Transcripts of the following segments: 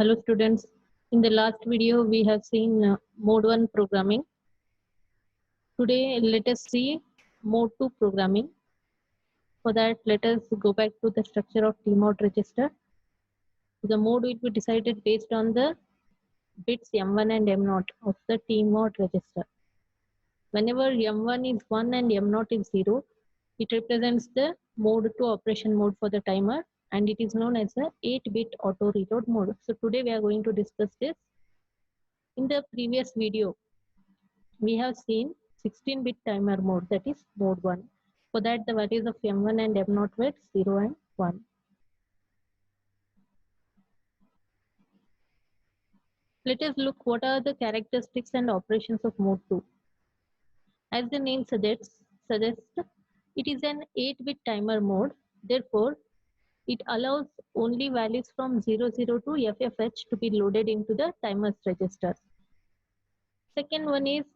Hello students, in the last video we have seen mode 1 programming. Today let us see mode 2 programming. For that let us go back to the structure of tmod register. The mode will be decided based on the bits m1 and m0 of the tmod register. Whenever m1 is 1 and m0 is 0, it represents the mode 2 operation mode for the timer, and it is known as a 8-bit auto reload mode. So today we are going to discuss this. In the previous video, we have seen 16-bit timer mode, that is mode 1. For that the values of m1 and m0 were 0 and 1. Let us look what are the characteristics and operations of mode 2. As the name suggests, it is an 8-bit timer mode. Therefore, it allows only values from 00 to FFH to be loaded into the timer's register. Second one is,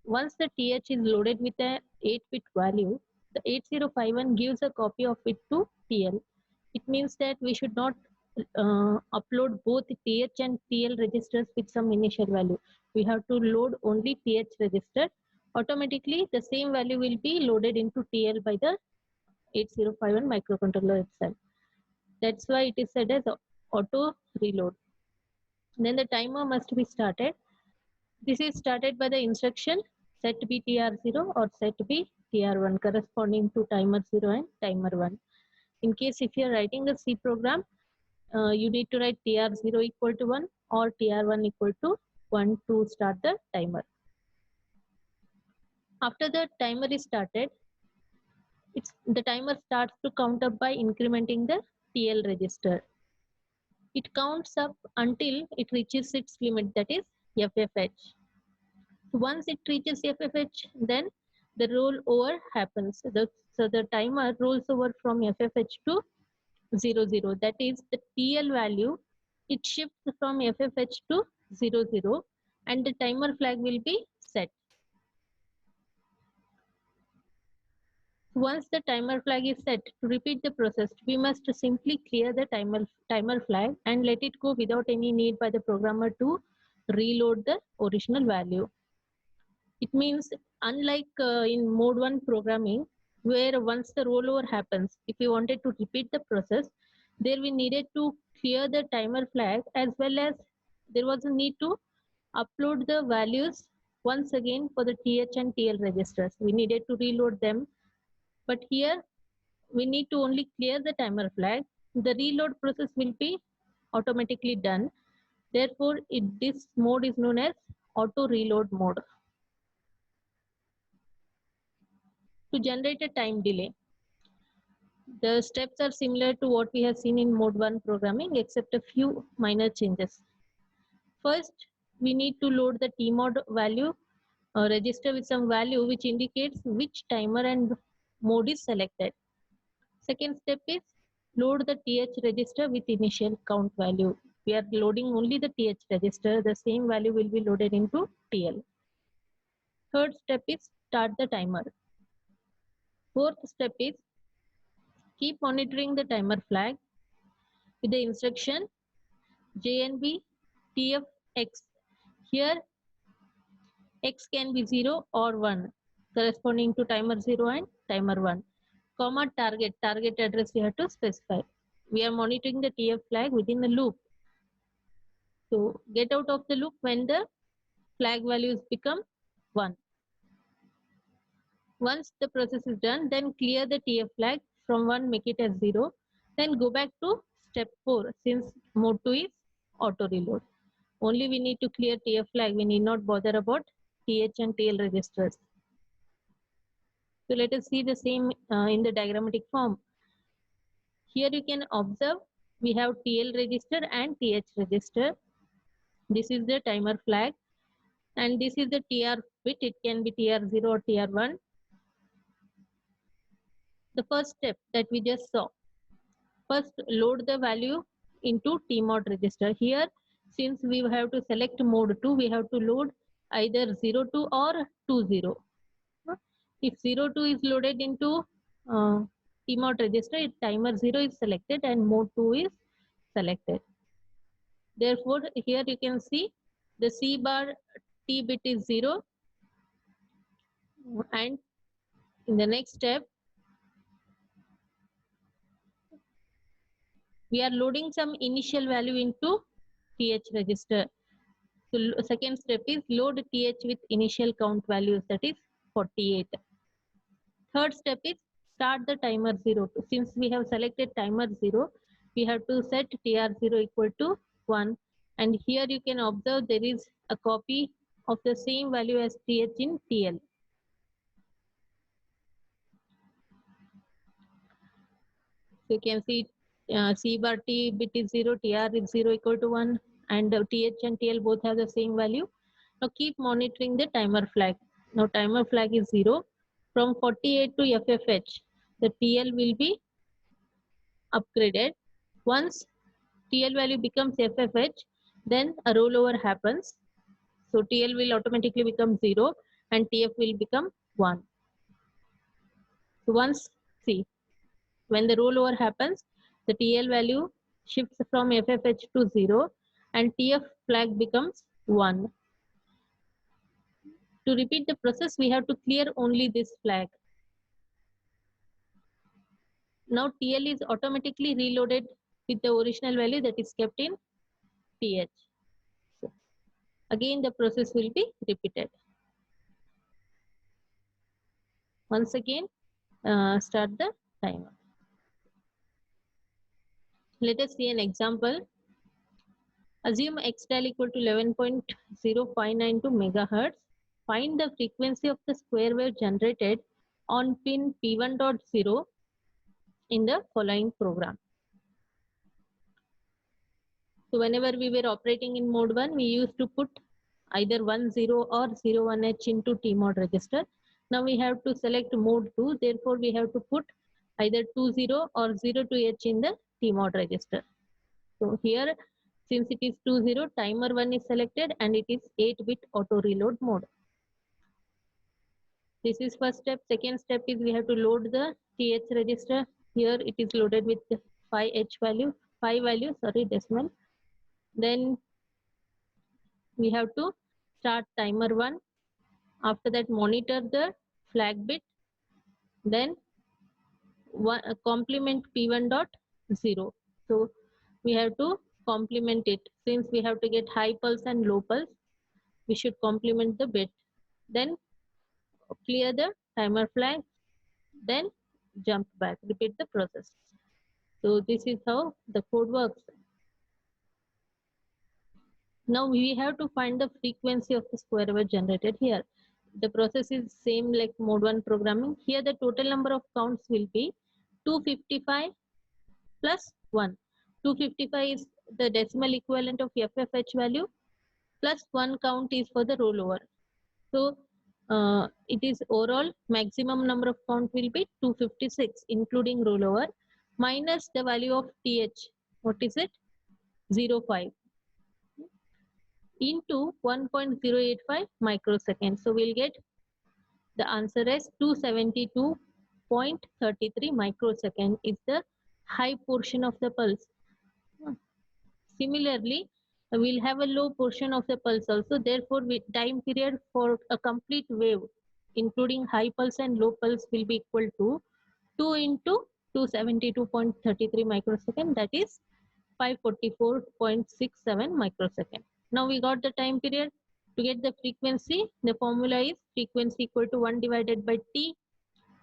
once the TH is loaded with an 8-bit value, the 8051 gives a copy of it to TL. It means that we should not upload both TH and TL registers with some initial value. We have to load only TH register. Automatically, the same value will be loaded into TL by the 8051 microcontroller itself. That's why it is said as auto reload. Then the timer must be started. This is started by the instruction set BTR0 or set BTR1 corresponding to timer 0 and timer 1. In case if you are writing the C program, you need to write TR0 equal to 1 or TR1 equal to 1 to start the timer. After the timer is started, the timer starts to count up by incrementing the TL register. It counts up until it reaches its limit, that is FFH. Once it reaches FFH, then the rollover happens. So the timer rolls over from FFH to 00. That is the TL value. It shifts from FFH to 00 and the timer flag will be set. Once the timer flag is set, to repeat the process, we must simply clear the timer flag and let it go without any need by the programmer to reload the original value. It means unlike in mode 1 programming, where once the rollover happens, if we wanted to repeat the process, there we needed to clear the timer flag, as well as there was a need to upload the values once again for the TH and TL registers. We needed to reload them, but here we need to only clear the timer flag. The reload process will be automatically done. Therefore, this mode is known as auto reload mode. To generate a time delay, the steps are similar to what we have seen in mode 1 programming, except a few minor changes. First, we need to load the tmod value register with some value which indicates which timer and mode is selected. Second step is load the TH register with initial count value. We are loading only the TH register. The same value will be loaded into TL. Third step is start the timer. Fourth step is keep monitoring the timer flag with the instruction JNB TFX. Here X can be 0 or 1 corresponding to timer 0 and timer 1. Comma target address we have to specify. We are monitoring the TF flag within a loop. So get out of the loop when the flag values become 1. Once the process is done, then clear the TF flag from 1, make it as 0. Then go back to step 4 since mode 2 is auto reload. Only we need to clear TF flag. We need not bother about TH and TL registers. So let us see the same in the diagrammatic form. Here you can observe we have TL register and TH register. This is the timer flag and this is the TR bit. It can be TR0 or TR1. The first step that we just saw. First load the value into tmod register. Here since we have to select mode 2, we have to load either 02 or 20. If 02 is loaded into tmod register, timer 0 is selected and mode 2 is selected. Therefore, here you can see the C bar T bit is 0, and in the next step, we are loading some initial value into TH register. So second step is load TH with initial count values, that is 48. Third step is start the timer 0. Since we have selected timer 0, we have to set TR0 equal to 1. And here you can observe there is a copy of the same value as TH in TL. So you can see C bar T bit is 0, TR is 0 equal to 1, and TH and TL both have the same value. Now keep monitoring the timer flag. Now timer flag is 0. From 48 to FFH, the TL will be upgraded. Once TL value becomes FFH, then a rollover happens. So TL will automatically become 0 and TF will become 1. So once, see, when the rollover happens, the TL value shifts from FFH to 0 and TF flag becomes 1. To repeat the process, we have to clear only this flag. Now TL is automatically reloaded with the original value that is kept in TH. So again, the process will be repeated. Once again, start the timer. Let us see an example. Assume x dial equal to 11.0592 megahertz. Find the frequency of the square wave generated on pin P1.0 in the following program. So whenever we were operating in mode 1, we used to put either 10 or 01H into TMOD register. Now we have to select mode 2, therefore we have to put either 20 or 02H in the TMOD register. So here, since it is 20, timer 1 is selected and it is 8-bit auto reload mode. This is first step. Second step is we have to load the TH register. Here it is loaded with 5 value, decimal. Then we have to start timer 1. After that, monitor the flag bit. Then complement P1.0. So we have to complement it. Since we have to get high pulse and low pulse, we should complement the bit. Then clear the timer flag. Then jump back. Repeat the process. So this is how the code works. Now we have to find the frequency of the square wave generated here. The process is same like mode 1 programming. Here the total number of counts will be 255 plus 1. 255 is the decimal equivalent of FFH value plus 1 count is for the rollover. So it is overall maximum number of count will be 256 including rollover minus the value of TH. What is it? 05 into 1.085 microseconds. So we'll get the answer as 272.33 microsecond is the high portion of the pulse. Similarly, we'll have a low portion of the pulse also. Therefore, time period for a complete wave, including high pulse and low pulse, will be equal to 2 into 272.33 microsecond, that is 544.67 microsecond. Now we got the time period. To get the frequency, the formula is frequency equal to 1 divided by T.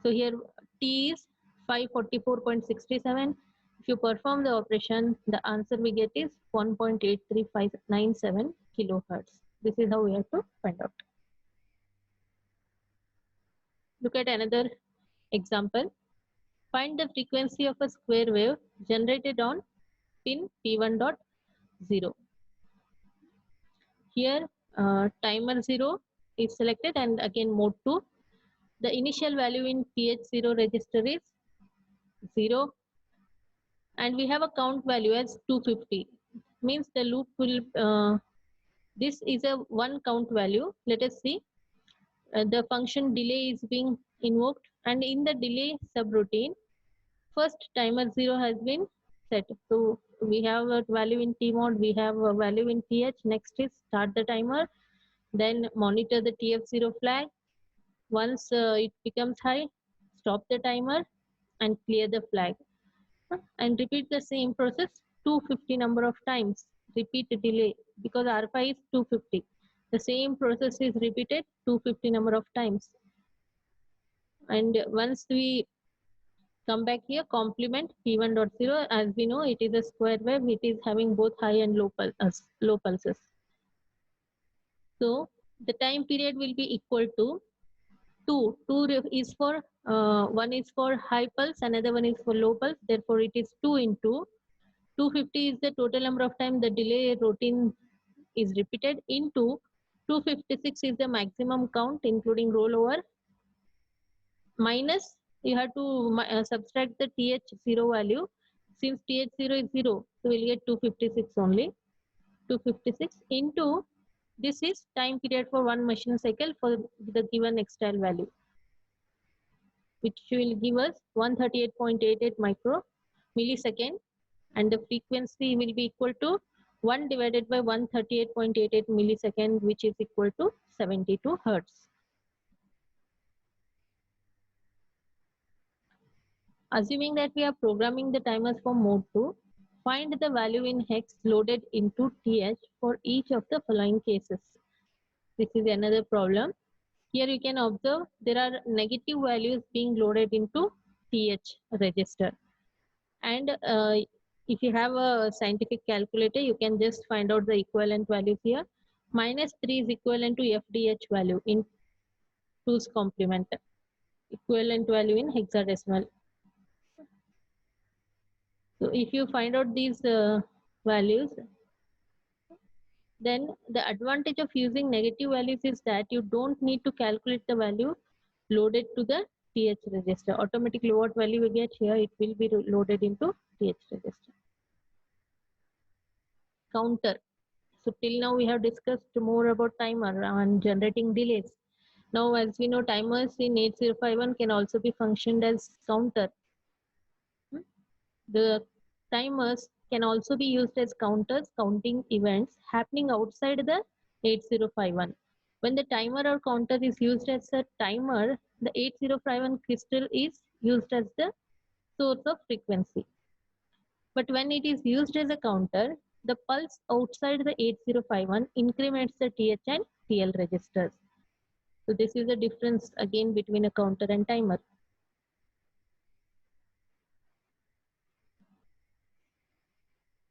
So here T is 544.67. If you perform the operation, the answer we get is 1.83597 kilohertz. This is how we have to find out. Look at another example. Find the frequency of a square wave generated on pin P1.0. Here timer 0 is selected and again mode 2. The initial value in TH0 register is 0 and we have a count value as 250. Means the loop will, this is a one count value. Let us see. The function delay is being invoked and in the delay subroutine, first timer 0 has been set. So we have a value in T mod, we have a value in TH. Next is start the timer, then monitor the TF0 flag. Once it becomes high, stop the timer and clear the flag. And repeat the same process 250 number of times. Repeat the delay because alpha is 250. The same process is repeated 250 number of times. And once we come back here, complement P1.0. As we know, it is a square wave. It is having both high and low pulses. So the time period will be equal to 2. 2 is for one is for high pulse, another one is for low pulse. Therefore, it is 2 into 250 is the total number of time the delay routine is repeated into 256 is the maximum count including rollover, minus you have to subtract the TH0 value. Since TH0 is 0, so we'll get 256 only. 256 into this is time period for one machine cycle for the given X-style value, which will give us 138.88 micro millisecond, and the frequency will be equal to 1 divided by 138.88 millisecond, which is equal to 72 hertz. Assuming that we are programming the timers for mode 2, find the value in hex loaded into TH for each of the following cases. This is another problem. Here you can observe there are negative values being loaded into TH register. And if you have a scientific calculator, you can just find out the equivalent values here. Minus 3 is equivalent to FDH value in 2's complement. Equivalent value in hexadecimal. So if you find out these values, then the advantage of using negative values is that you don't need to calculate the value loaded to the TH register. Automatically what value we get here, it will be loaded into TH register. Counter. So till now we have discussed more about timer and generating delays. Now as we know, timers in 8051 can also be functioned as counter. The timers can also be used as counters, counting events happening outside the 8051. When the timer or counter is used as a timer, the 8051 crystal is used as the source of frequency. But when it is used as a counter, the pulse outside the 8051 increments the TH and TL registers. So this is the difference again between a counter and timer.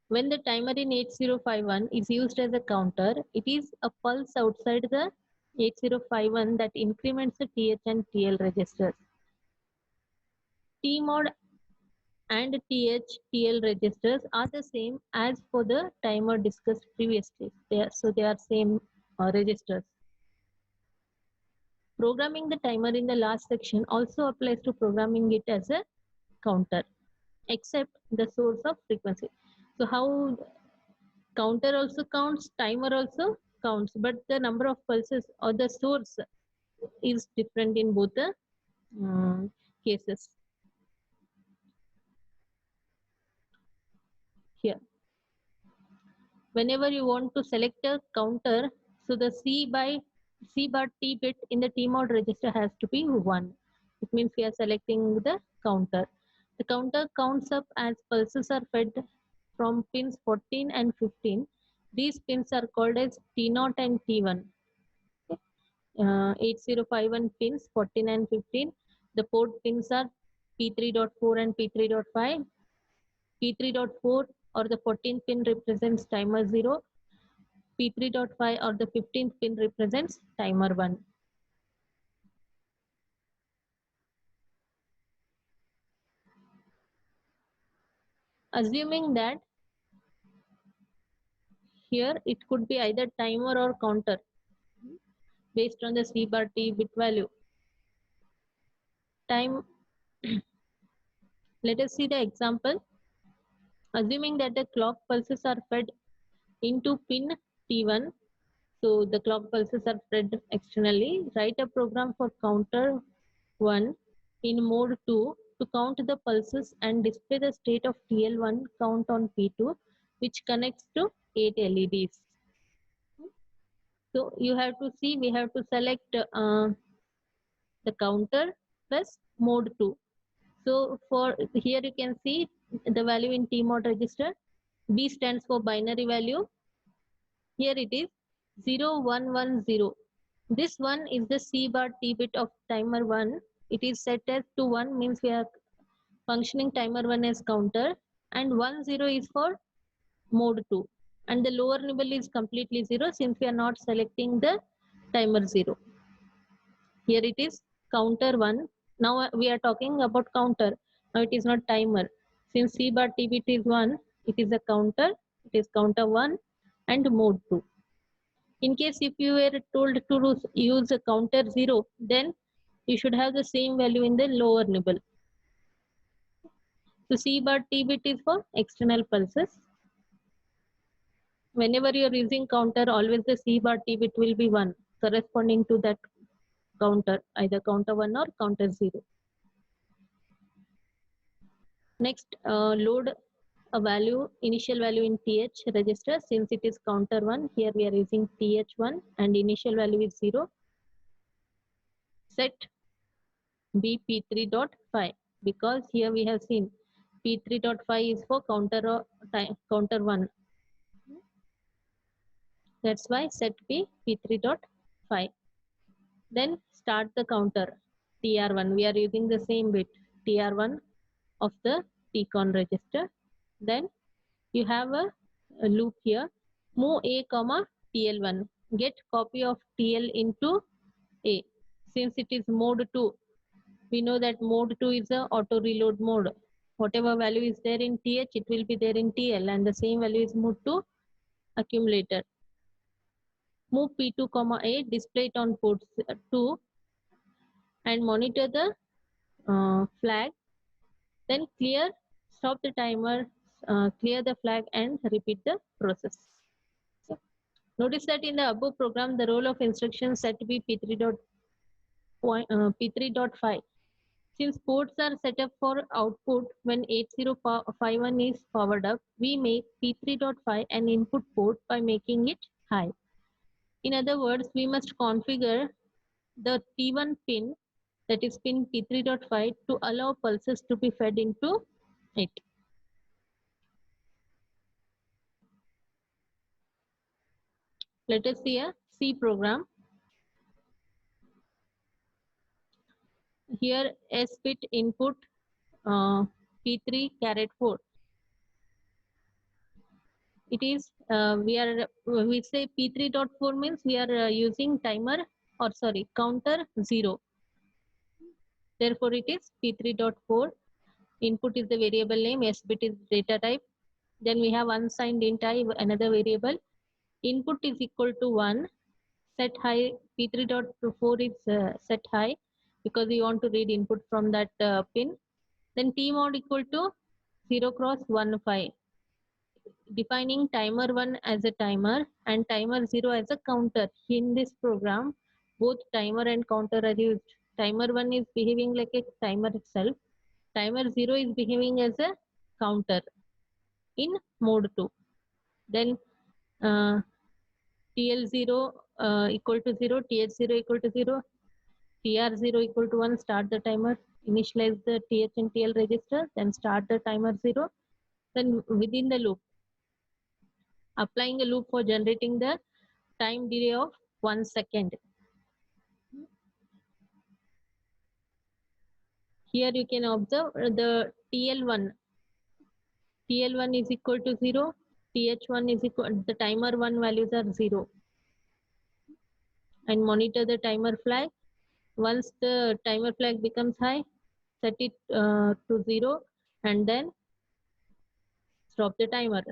When the timer in 8051 is used as a counter, it is a pulse outside the 8051 that increments the TH and TL registers. T mod and TH, TL registers are the same as for the timer discussed previously. They are same registers. Programming the timer in the last section also applies to programming it as a counter, except the source of frequency. So how counter also counts, timer also counts, but the number of pulses or the source is different in both the cases. Here, whenever you want to select a counter, so the C bar T bit in the T mod register has to be 1. It means we are selecting the counter. The counter counts up as pulses are fed from pins 14 and 15. These pins are called as T0 and T1. 8051 pins 14 and 15. The port pins are P3.4 and P3.5. P3.4 or the 14th pin represents timer 0. P3.5 or the 15th pin represents timer 1. Assuming that here it could be either timer or counter based on the C bar T bit value. Time. Let us see the example. Assuming that the clock pulses are fed into pin T1, so the clock pulses are fed externally. Write a program for counter 1 in mode 2 to to count the pulses and display the state of TL1 count on P2, which connects to 8 LEDs. So you have to see, we have to select the counter plus mode 2. So for here you can see the value in TMOD register. B stands for binary value. Here it is 0110. This one is the C bar T bit of timer 1. It is set as to 1, means we are functioning timer 1 as counter, and 10 is for mode 2, and the lower nibble is completely 0 since we are not selecting the timer 0. Here it is counter 1. Now we are talking about counter. Now it is not timer. Since C bar T bit is 1, it is a counter. It is counter 1 and mode 2. In case if you were told to use a counter 0, then you should have the same value in the lower nibble. So C bar T bit is for external pulses. Whenever you are using counter, always the C bar T bit will be 1, corresponding to that counter, either counter 1 or counter 0. Next, load a value, initial value in TH register. Since it is counter 1, here we are using TH1 and initial value is 0. Set B P3.5, because here we have seen P3.5 is for counter 1. That's why set B P3.5. Then start the counter TR1. We are using the same bit TR1 of the TCON register. Then you have a loop here. Move A comma TL1. Get copy of TL into A. Since it is mode 2, we know that mode 2 is a auto reload mode. Whatever value is there in TH, it will be there in TL, and the same value is moved to accumulator. Move P2 comma A, display it on port 2 and monitor the flag. Then stop the timer, clear the flag and repeat the process. So, notice that in the above program, the role of instruction set to be P3.5. Since ports are set up for output when 8051 is powered up, we make P3.5 an input port by making it high. In other words, we must configure the T1 pin, that is pin P3.5, to allow pulses to be fed into it. Let us see a C program. Here S bit input P3 caret 4. It is we say P3.4 means we are using timer, or sorry, counter 0. Therefore it is P3.4. Input is the variable name, S bit is data type. Then we have unsigned int I, another variable. Input is equal to 1. Set high, P3.4 is set high because we want to read input from that pin. Then TMOD equal to 0 cross 1 5. Defining timer 1 as a timer and timer 0 as a counter. In this program, both timer and counter are used. Timer 1 is behaving like a timer itself. Timer 0 is behaving as a counter in mode 2. Then TL0 equal to 0, TH0 equal to 0, TR0 equal to 1, start the timer, initialize the TH and TL register, then start the timer 0. Then within the loop, applying a loop for generating the time delay of 1 second. Here you can observe the TL1. TL1 is equal to 0, TH1 is equal, the timer 1 values are 0. And monitor the timer flag. Once the timer flag becomes high, set it to 0 and then stop the timer,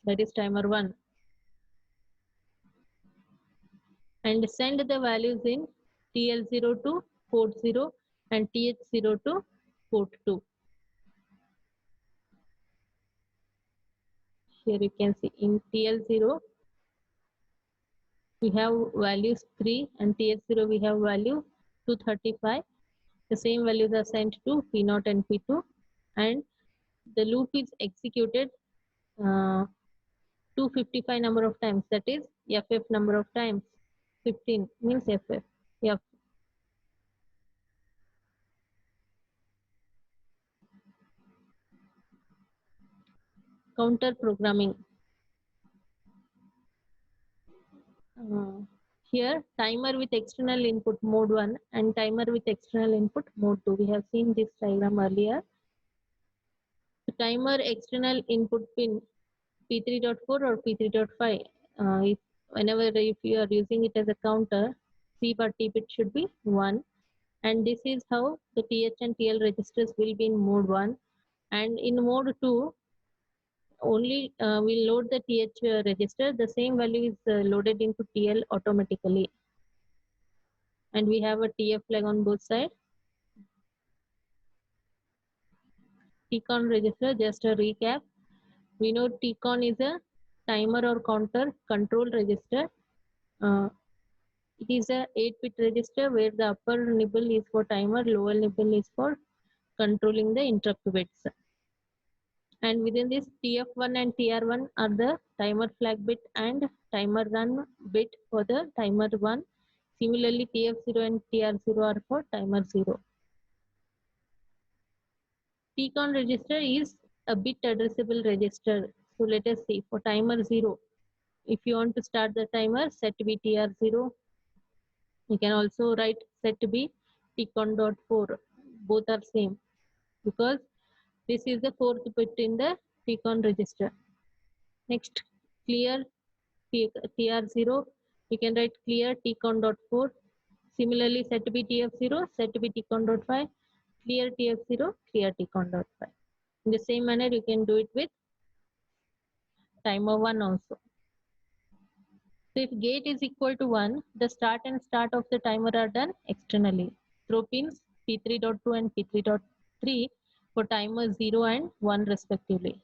that is timer 1. And send the values in TL0 to port 0 and TH0 to port 2. Here you can see in TL0 we have values 3 and TH0 we have value 235. The same values are sent to P0 and P2, and the loop is executed 255 number of times, that is FF number of times. 15 means FF. F. Counter programming. Here timer with external input mode 1 and timer with external input mode 2. We have seen this diagram earlier. The timer external input pin P3.4 or P3.5. If you are using it as a counter, C bar T bit should be 1, and this is how the TH and TL registers will be in mode 1, and in mode 2 only we'll load the TH register. The same value is loaded into TL automatically, and we have a TF flag on both sides. TCON register, just a recap. We know TCON is a timer or counter control register. It is a 8-bit register where the upper nibble is for timer, lower nibble is for controlling the interrupt bits. And within this, TF1 and TR1 are the timer flag bit and timer run bit for the timer 1. Similarly, TF0 and TR0 are for timer 0. TCON register is a bit addressable register. So let us see, for timer 0, if you want to start the timer, set B TR0. You can also write set B TCON.4. Both are same because this is the 4th bit in the TCON register. Next, clear TR0. You can write clear TCON.4. Similarly, set B TF0, set B TCON.5, clear TF0, clear TCON.5. In the same manner, you can do it with timer 1 also. So if gate is equal to 1, the start and start of the timer are done externally through pins P3.2 and P3.3 for timer 0 and 1 respectively.